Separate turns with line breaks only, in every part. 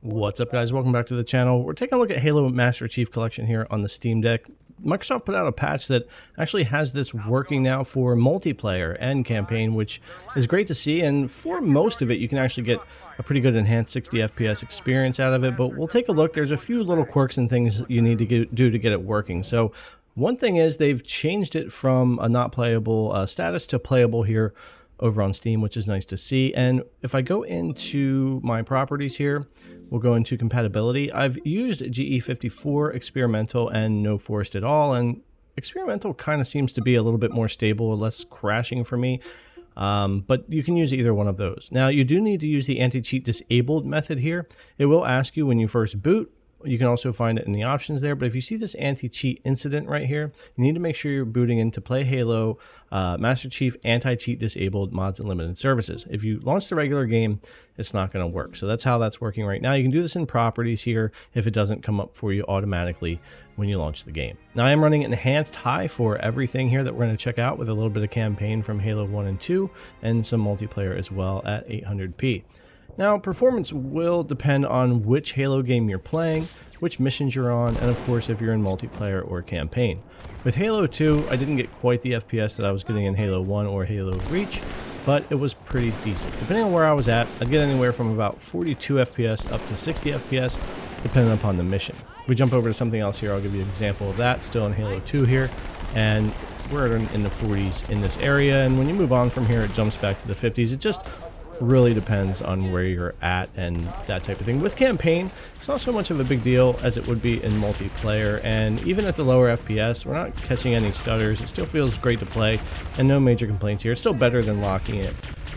What's up, guys? Welcome back to the channel. We're taking a look at Halo Master Chief Collection here on the Steam Deck. Microsoft put out a patch that actually has this working now for multiplayer and campaign, which is great to see. And for most of it, you can actually get a pretty good enhanced 60 FPS experience out of it. But we'll take a look. There's a few little quirks and things you need to do to get it working. So one thing is they've changed it from a not playable status to playable here over on Steam, which is nice to see. And if I go into my properties here, we'll go into compatibility. I've used GE54, experimental, and no forced at all. And experimental kind of seems to be a little bit more stable, less crashing for me. But you can use either one of those. Now, you do need to use the anti-cheat disabled method here. It will ask you when you first boot. You can also find it in the options there, but if you see this anti-cheat incident right here, you need to make sure you're booting in to play Halo Master Chief anti-cheat disabled mods and limited services. If you launch the regular game, it's not going to work. So that's how that's working right now. You can do this in properties here if it doesn't come up for you automatically when you launch the game. Now I am running enhanced high for everything here that we're going to check out, with a little bit of campaign from Halo 1 and 2 and some multiplayer as well at 800p. Now, performance will depend on which Halo game you're playing, which missions you're on, and of course if you're in multiplayer or campaign. With Halo 2, I didn't get quite the FPS that I was getting in Halo 1 or Halo Reach, but it was pretty decent. Depending on where I was at, I'd get anywhere from about 42 FPS up to 60 FPS, depending upon the mission. If we jump over to something else here, I'll give you an example of that, still in Halo 2 here, and we're in the 40s in this area, and when you move on from here, it jumps back to the 50s. It just really depends on where you're at and that type of thing. With campaign, it's not so much of a big deal as it would be in multiplayer, and even at the lower FPS, we're not catching any stutters. It still feels great to play, and no major complaints here. It's still better than locking it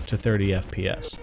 to 30 FPS.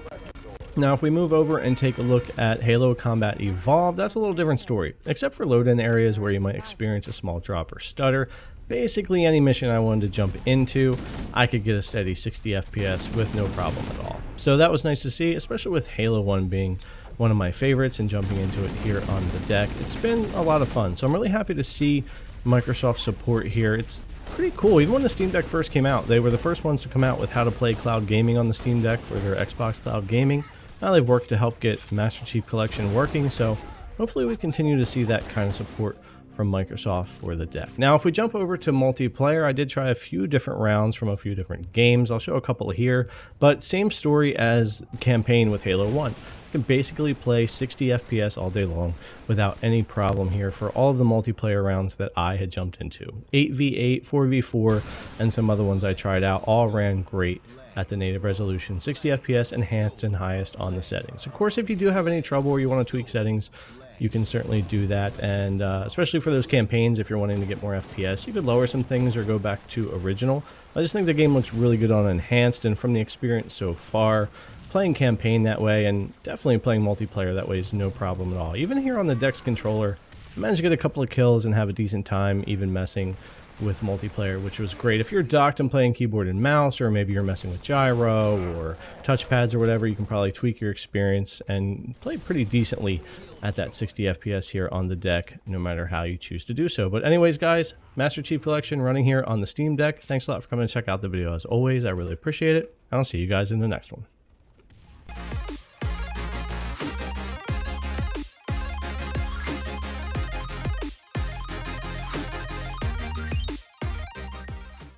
Now, if we move over and take a look at Halo Combat Evolved, that's a little different story. Except for load-in areas where you might experience a small drop or stutter, basically any mission I wanted to jump into, I could get a steady 60 FPS with no problem at all. So that was nice to see, especially with Halo 1 being one of my favorites and jumping into it here on the deck. It's been a lot of fun, so I'm really happy to see Microsoft support here. It's pretty cool. Even when the Steam Deck first came out, they were the first ones to come out with how to play cloud gaming on the Steam Deck for their Xbox Cloud Gaming. Now they've worked to help get Master Chief Collection working, so hopefully we continue to see that kind of support from Microsoft for the deck. Now, if we jump over to multiplayer, I did try a few different rounds from a few different games. I'll show a couple here, but same story as campaign with Halo 1. You can basically play 60 FPS all day long without any problem here for all of the multiplayer rounds that I had jumped into. 8v8, 4v4, and some other ones I tried out all ran great at the native resolution, 60 FPS enhanced and highest on the settings. Of course, if you do have any trouble or you want to tweak settings, you can certainly do that, and especially for those campaigns, if you're wanting to get more FPS, you could lower some things or go back to original. I just think the game looks really good on enhanced, and from the experience so far, playing campaign that way and definitely playing multiplayer that way is no problem at all. Even here on the Dex controller, I managed to get a couple of kills and have a decent time even messing with multiplayer, which was great. If you're docked and playing keyboard and mouse, or maybe you're messing with gyro or touchpads or whatever, you can probably tweak your experience and play pretty decently at that 60 FPS here on the deck, no matter how you choose to do so. But anyways, guys, Master Chief Collection running here on the Steam Deck. Thanks a lot for coming to check out the video. As always, I really appreciate it, and I'll see you guys in the next one.